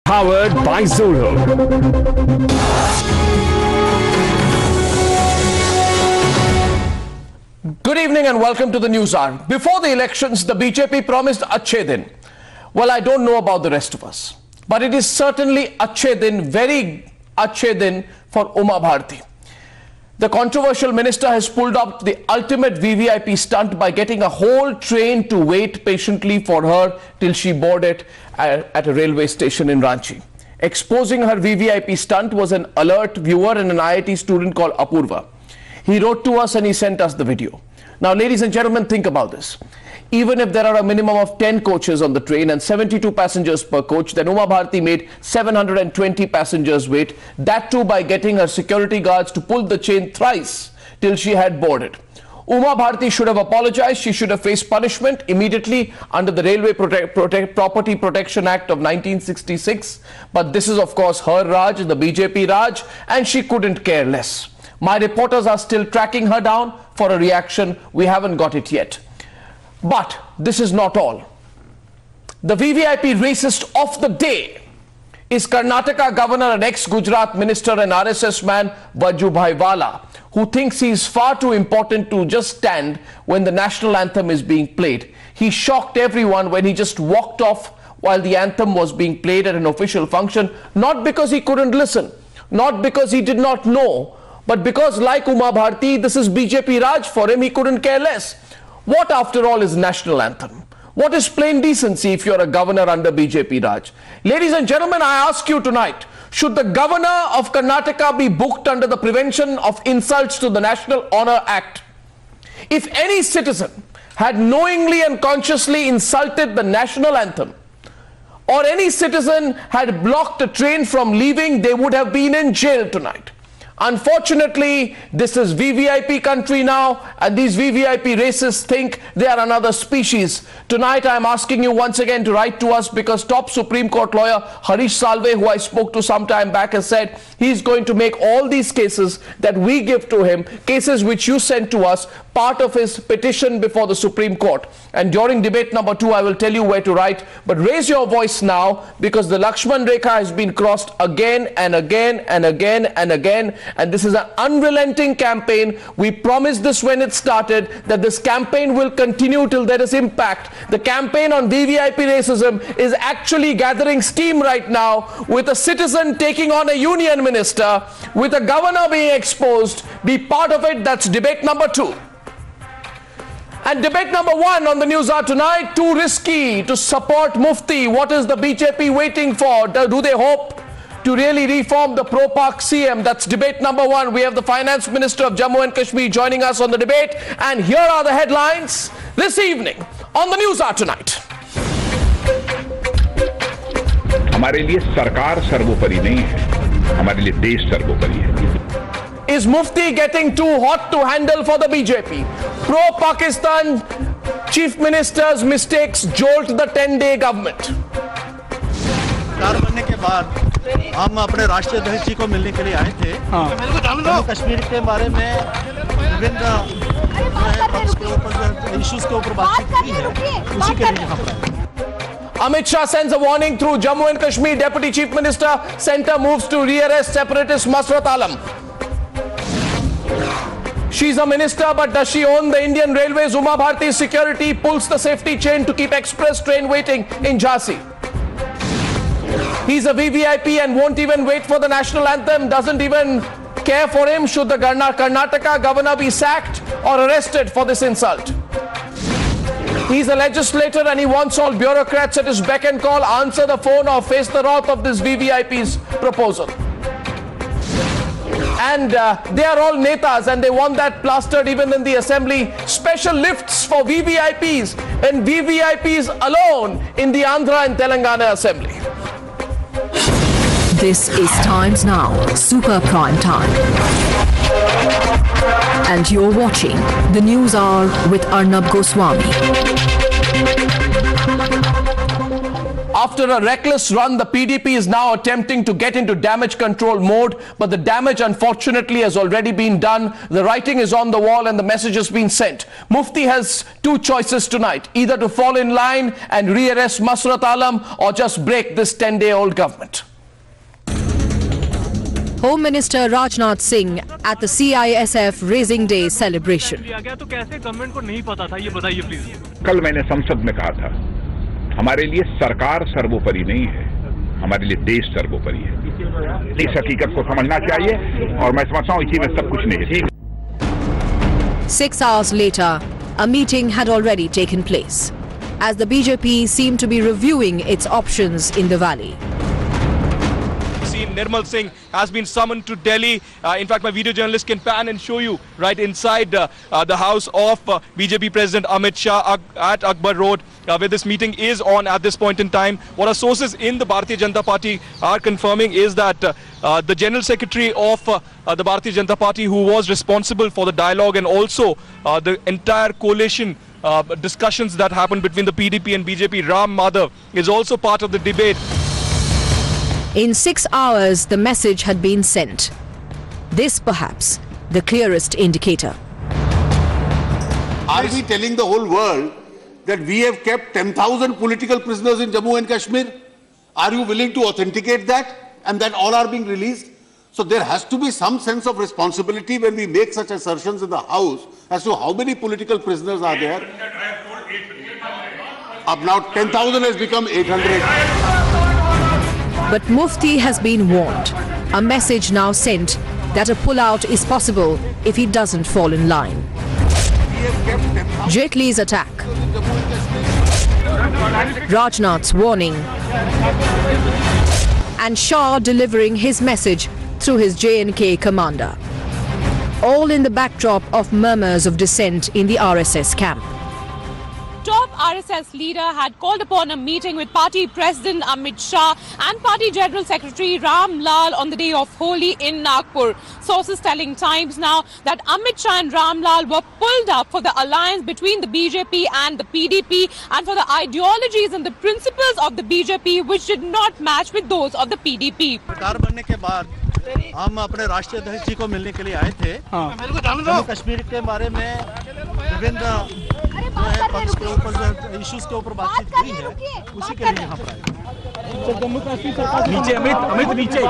Powered by Zoro. Good evening and welcome to the News Hour. Before the elections, the BJP promised Achhe Din. Well, I don't know about the rest of us, but it is certainly Achhe Din, very Achhe Din for Uma Bharti. The controversial minister has pulled up the ultimate VVIP stunt by getting a whole train to wait patiently for her till she boarded at a railway station in Ranchi. Exposing her VVIP stunt was an alert viewer and an IIT student called Apurva. He wrote to us and he sent us the video. Now, ladies and gentlemen, think about this. Even if there are a minimum of 10 coaches on the train and 72 passengers per coach, then Uma Bharti made 720 passengers wait, that too by getting her security guards to pull the chain thrice till she had boarded. Uma Bharti should have apologized. She should have faced punishment immediately under the Railway Property Protection Act of 1966. But this is, of course, her Raj, the BJP Raj, and she couldn't care less. My reporters are still tracking her down for a reaction. We haven't got it yet. But this is not all. The VVIP racist of the day is Karnataka governor and ex-Gujarat minister and RSS man Vajubhai Vala, who thinks he is far too important to just stand when the national anthem is being played. He shocked everyone when he just walked off while the anthem was being played at an official function, not because he couldn't listen, not because he did not know, but because, like Uma Bharti, this is BJP Raj for him. He couldn't care less. What, after all, is national anthem? What is plain decency if you're a governor under BJP Raj? Ladies and gentlemen, I ask you tonight, should the governor of Karnataka be booked under the Prevention of Insults to the National Honour Act? If any citizen had knowingly and consciously insulted the national anthem, or any citizen had blocked a train from leaving, they would have been in jail tonight. Unfortunately, this is VVIP country now, and these VVIP racists think they are another species. Tonight, I am asking you once again to write to us because top Supreme Court lawyer Harish Salve, who I spoke to some time back, has said he's going to make all these cases that we give to him, cases which you sent to us, part of his petition before the Supreme Court. And during debate number 2, I will tell you where to write. But raise your voice now, because the Lakshman Rekha has been crossed again and again and again and again. And this is an unrelenting campaign. We promised this when it started, that this campaign will continue till there is impact. The campaign on VVIP racism is actually gathering steam right now, with a citizen taking on a union minister, with a governor being exposed. Be part of it. That's debate number 2. And debate number 1 on the News Hour tonight, too risky to support Mufti. What is the BJP waiting for? Do they hope to really reform the pro-Pak CM? That's debate number 1. We have the Finance Minister of Jammu and Kashmir joining us on the debate. And here are the headlines this evening on the News Hour tonight. हमारे लिए सरकार सर्वोपरि नहीं है, हमारे लिए देश सर्वोपरि है. Is Mufti getting too hot to handle for the BJP? Pro-Pakistan Chief Minister's mistakes jolt the 10-day government. 4 महीने के बाद हम अपने राष्ट्रीय अध्यक्ष जी को मिलने के लिए आए थे. जम्मू कश्मीर के बारे में विभिन्न इश्यूज के ऊपर बातचीत की है, उसी के लिए यहाँ पर. Amit Shah sends a warning through Jammu and Kashmir. Deputy Chief Minister, Centre moves to rearrest separatist Masrat Alam. She's a minister, but does she own the Indian Railways? Uma Bharti's security pulls the safety chain to keep express train waiting in Jhansi. He's a VVIP and won't even wait for the national anthem, doesn't even care for him. Should the Karnataka governor be sacked or arrested for this insult? He's a legislator and he wants all bureaucrats at his beck and call answer the phone or face the wrath of this VVIP's proposal. And they are all netas and they want that plastered even in the assembly. Special lifts for VVIPs and VVIPs alone in the Andhra and Telangana assembly. This is Times Now, Super Prime Time. And you're watching the News Hour with Arnab Goswami. After a reckless run, the PDP is now attempting to get into damage control mode, but the damage unfortunately has already been done. The writing is on the wall and the message has been sent. Mufti has two choices tonight, either to fall in line and re-arrest Masrat Alam or just break this 10-day-old government. Home Minister Rajnath Singh at the CISF Raising Day celebration. कल मैंने संसद में कहा था, हमारे लिए सरकार सर्वोपरि नहीं है, हमारे लिए देश सर्वोपरि है। इस हकीकत को समझना चाहिए और मैं समझता हूं इसी में सब कुछ नहीं है। 6 hours later, a meeting had already taken place, as the BJP seemed to be reviewing its options in the valley. Nirmal Singh has been summoned to Delhi. In fact, my video journalist can pan and show you right inside the house of BJP President Amit Shah at Akbar Road, where this meeting is on at this point in time. What our sources in the Bharatiya Janata Party are confirming is that the General Secretary of the Bharatiya Janata Party, who was responsible for the dialogue and also the entire coalition discussions that happened between the PDP and BJP, Ram Madhav, is also part of the debate. In 6 hours, the message had been sent. This, perhaps, the clearest indicator. Are we telling the whole world that we have kept 10,000 political prisoners in Jammu and Kashmir? Are you willing to authenticate that and that all are being released? So there has to be some sense of responsibility when we make such assertions in the House as to how many political prisoners are there. Up now 10,000 has become 800. But Mufti has been warned. A message now sent that a pullout is possible if he doesn't fall in line. Jaitley's attack, Rajnath's warning, and Shah delivering his message through his J&K commander. All in the backdrop of murmurs of dissent in the RSS camp. Top RSS leader had called upon a meeting with party president Amit Shah and party general secretary Ram Lal on the day of Holi in Nagpur. Sources telling Times Now that Amit Shah and Ram Lal were pulled up for the alliance between the BJP and the PDP and for the ideologies and the principles of the BJP which did not match with those of the PDP. सरकार बनने के बाद हम अपने राष्ट्रीय अध्यक्ष जी को मिलने के लिए आए थे। जम्मू कश्मीर के बारे में विभिन्न पक्ष के ऊपर जो इश्यूज के ऊपर बातचीत हुई है, उसी के लिए यहाँ पर आए। जम्मू कश्मीर सरकार नीचे अमित नीचे।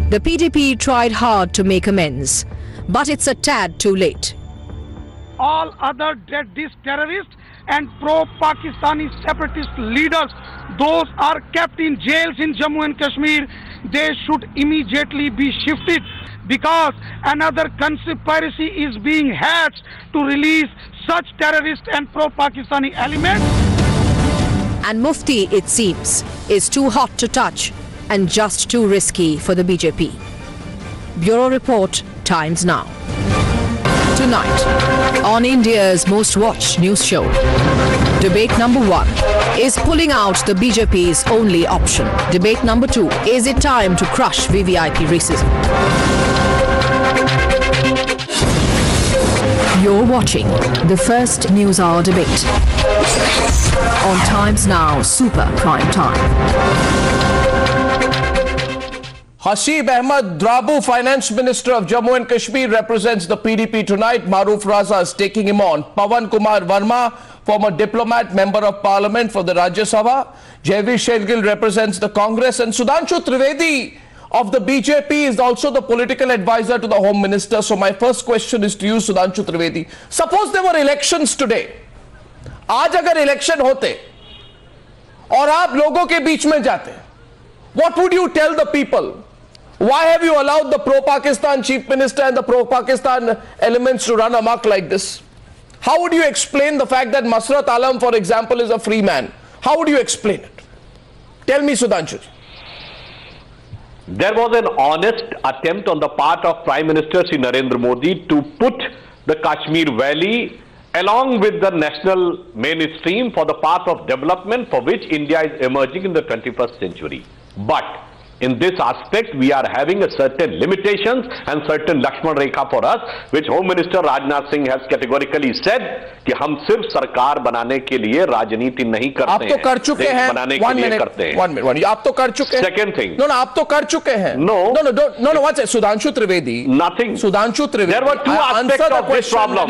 The PDP tried hard to make amends, but it's a tad too late. All other these terrorists and pro-Pakistani separatist leaders, those are kept in jails in Jammu and Kashmir. They should immediately be shifted because another conspiracy is being hatched to release such terrorist and pro-Pakistani elements. And Mufti, it seems, is too hot to touch and just too risky for the BJP. Bureau Report, Times Now. Tonight, on India's most watched news show, debate number 1, is pulling out the BJP's only option? Debate number 2, is it time to crush VVIP racism? You're watching the first News Hour debate on Times Now Super Prime Time. Hasib Ahmed Drabu, Finance Minister of Jammu and Kashmir, represents the PDP tonight. Maruf Raza is taking him on. Pawan Kumar Verma, former diplomat, member of parliament for the Rajya Sabha. Jaiveer Shergill represents the Congress. And Sudhanshu Trivedi of the BJP is also the political advisor to the Home Minister. So my first question is to you, Sudhanshu Trivedi. Suppose there were elections today. आज अगर election होते और आप लोगों के बीच में जाते, what would you tell the people? Why have you allowed the pro-Pakistan chief minister and the pro-Pakistan elements to run amok like this? How would you explain the fact that Masrat Alam, for example, is a free man? How would you explain it? Tell me, Sudhanshu. There was an honest attempt on the part of Prime Minister Sri Narendra Modi to put the Kashmir Valley along with the national mainstream for the path of development for which India is emerging in the 21st century. But In this aspect, we are having a certain limitations and certain Lakshman Rekha for us, which Home Minister Rajnath Singh has categorically said कि हम सिर्फ सरकार बनाने के लिए राजनीति नहीं करते हैं। आप तो कर चुके हैं। बनाने के लिए करते हैं। 1 minute. आप तो कर चुके हैं। Second thing. No, आप तो कर चुके हैं। No. What's it? Sudhanshu Trivedi. Nothing. Sudhanshu Trivedi. There were two aspects of this problem.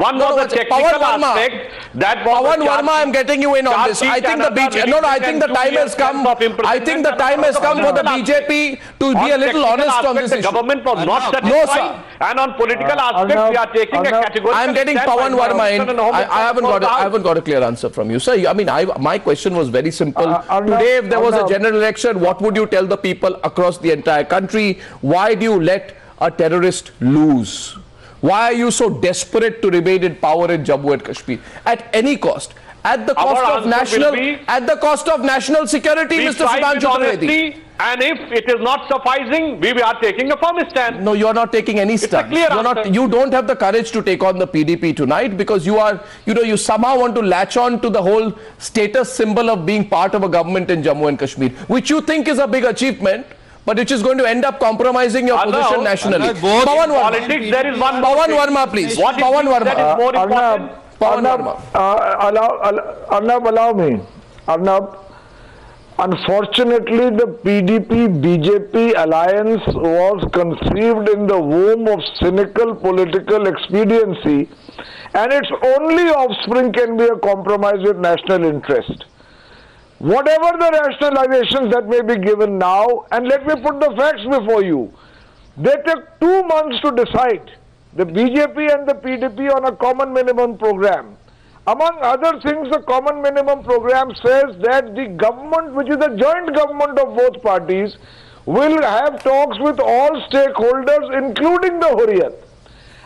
One was the technical aspect. That was Pawan Verma, I'm getting you in on this. I think the BJP. I think the time has come. I think the time has come for the BJP to be a little honest on this issue. The government was not satisfied. No, sir. And on political aspects, we are taking a categorical. I'm getting Pawan Verma in. I haven't got a clear answer from you, sir. I mean, my question was very simple. Today, if there was a general election, what would you tell the people across the entire country? Why do you let a terrorist lose? Why are you so desperate to remain in power in Jammu and Kashmir at any cost? At the cost of national security, Mr. Sudhanshu Trivedi. And if it is not sufficing, we are taking a firm stand. No, you are not taking any stand. You don't have the courage to take on the PDP tonight because you somehow want to latch on to the whole status symbol of being part of a government in Jammu and Kashmir, which you think is a big achievement, but which is going to end up compromising your position nationally. Pawan Verma. Politics, there is one Pawan Verma, please. What Pawan Verma. That is more important. Pawan Verma. Allow me. Arnab, unfortunately, the PDP-BJP alliance was conceived in the womb of cynical political expediency, and its only offspring can be a compromise with national interest. Whatever the rationalizations that may be given now, and let me put the facts before you, they took 2 months to decide, the BJP and the PDP, on a common minimum program. Among other things, the common minimum program says that the government, which is a joint government of both parties, will have talks with all stakeholders, including the Hurriyat.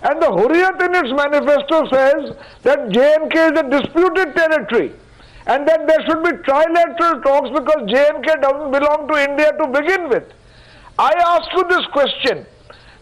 And the Hurriyat in its manifesto says that J&K is a disputed territory and that there should be trilateral talks because J&K doesn't belong to India to begin with. I ask you this question.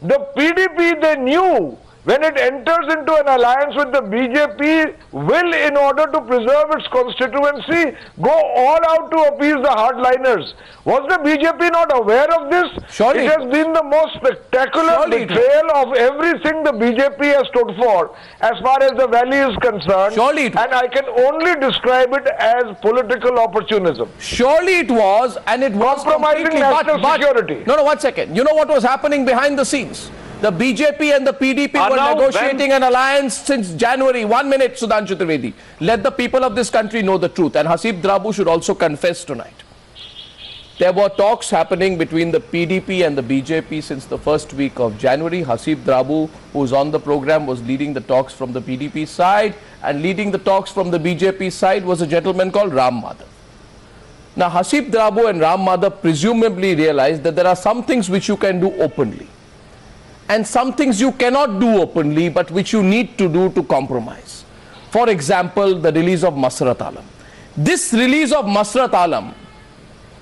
The PDP, they knew when it enters into an alliance with the BJP, will, in order to preserve its constituency, go all out to appease the hardliners. Was the BJP not aware of this? Surely. It has been the most spectacular betrayal of everything the BJP has stood for as far as the valley is concerned. Surely. And I can only describe it as political opportunism. Surely it was, and it was compromising national security. No, 1 second. You know what was happening behind the scenes? The BJP and the PDP were negotiating an alliance since January. 1 minute, Sudhanshu Trivedi. Let the people of this country know the truth. And Hasib Drabu should also confess tonight. There were talks happening between the PDP and the BJP since the first week of January. Hasib Drabu, who was on the program, was leading the talks from the PDP side. And leading the talks from the BJP side was a gentleman called Ram Madhav. Now, Hasib Drabu and Ram Madhav presumably realized that there are some things which you can do openly, and some things you cannot do openly, but which you need to do to compromise. For example, the release of Masrat Alam. This release of Masrat Alam,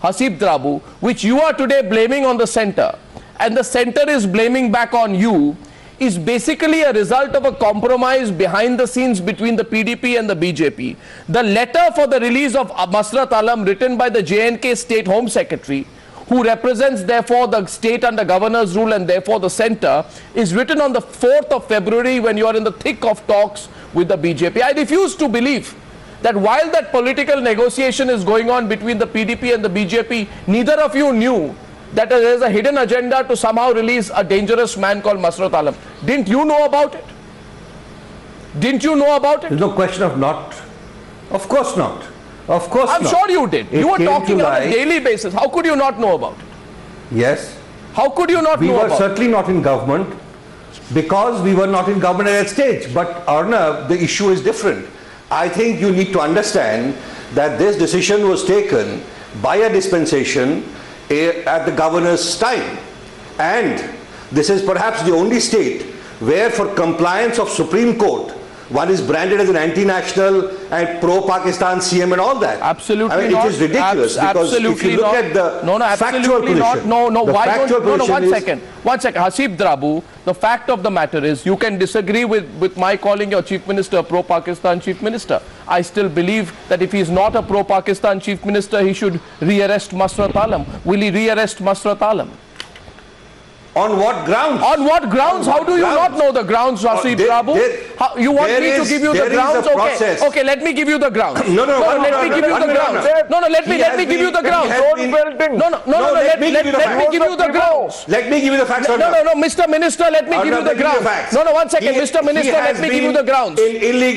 Hasib Drabu, which you are today blaming on the center, and the center is blaming back on you, is basically a result of a compromise behind the scenes between the PDP and the BJP. The letter for the release of Masrat Alam, written by the J&K State Home Secretary, who represents therefore the state under governor's rule and therefore the center, is written on the 4th of February when you are in the thick of talks with the BJP. I refuse to believe that while that political negotiation is going on between the PDP and the BJP, neither of you knew that there is a hidden agenda to somehow release a dangerous man called Masrat Alam. Didn't you know about it? Didn't you know about it? There's no question of not. Of course not. Of course not. I'm sure you did. You were talking on a daily basis. How could you not know about it? Yes. How could you not know about it? We were certainly not in government because we were not in government at that stage. But Arnav, the issue is different. I think you need to understand that this decision was taken by a dispensation at the governor's time. And this is perhaps the only state where, for compliance of Supreme Court, One is branded as an anti-national and pro-Pakistan CM and all that. Absolutely I mean, not. it is ridiculous because if you look at the factual position. One second. Hasib Drabu, the fact of the matter is you can disagree with my calling your Chief Minister a pro-Pakistan Chief Minister. I still believe that if he's not a pro-Pakistan Chief Minister, he should re-arrest Masrat Alam. Will he re-arrest Masrat Alam? On what grounds? On what grounds? How do you not know the grounds, Hasib Drabu? You want me to give you the grounds? Okay, let me give you the grounds. No, let me give you the grounds. Let me give you the grounds. Let me give you the grounds. Let me give you the facts. No, Mr. Minister, let me give you the grounds. No, one second, Mr. Minister, let me give you the grounds.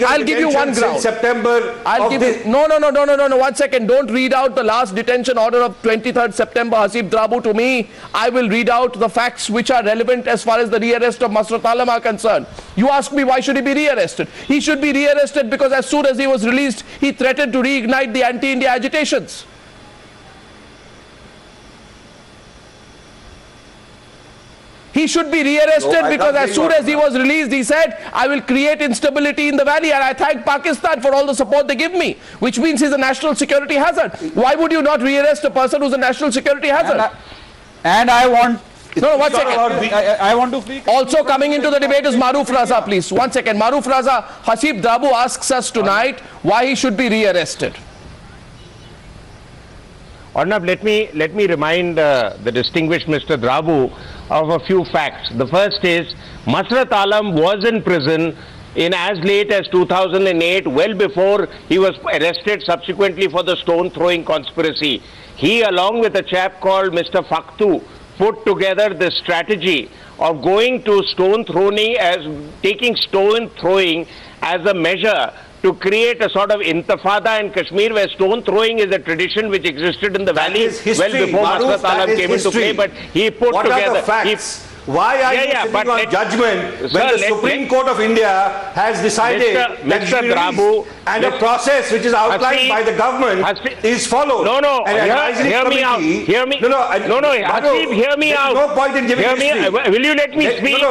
I'll give you one ground. September. No, 1 second. Don't read out the last detention order of 23rd September, Hasib Drabu, to me. I will read out the facts which are relevant as far as the re-arrest of Masrat Alam are concerned. You ask me why should he be re-arrested? He should be re-arrested because as soon as he was released, he threatened to reignite the anti-India agitations. He should be re-arrested because as soon as he was released, he said, I will create instability in the valley, and I thank Pakistan for all the support they give me, which means he's a national security hazard. Why would you not re-arrest a person who's a national security hazard? And I want... No, 1 second. I want to free... Also coming into the debate is Maruf Raza, please. 1 second. Maruf Raza, Hasib Drabu asks us tonight why he should be re-arrested. Arnab, let me remind the distinguished Mr. Drabu of a few facts. The first is Masrat Alam was in prison in as late as 2008, well before he was arrested subsequently for the stone throwing conspiracy. He, along with a chap called Mr. Faktu, put together this strategy of going to taking stone throwing as a measure to create a sort of intifada in Kashmir, where stone throwing is a tradition which existed in the valley well before Masrat Alam came into play. But he put what together... Are the facts? Why are you sitting on judgment when the Supreme Court of India has decided Mr. Drabu, and a process which is outlined by the government is followed? No, hear me out. Hear me. No, Hasib, hear me out. No point in giving Will you let me speak?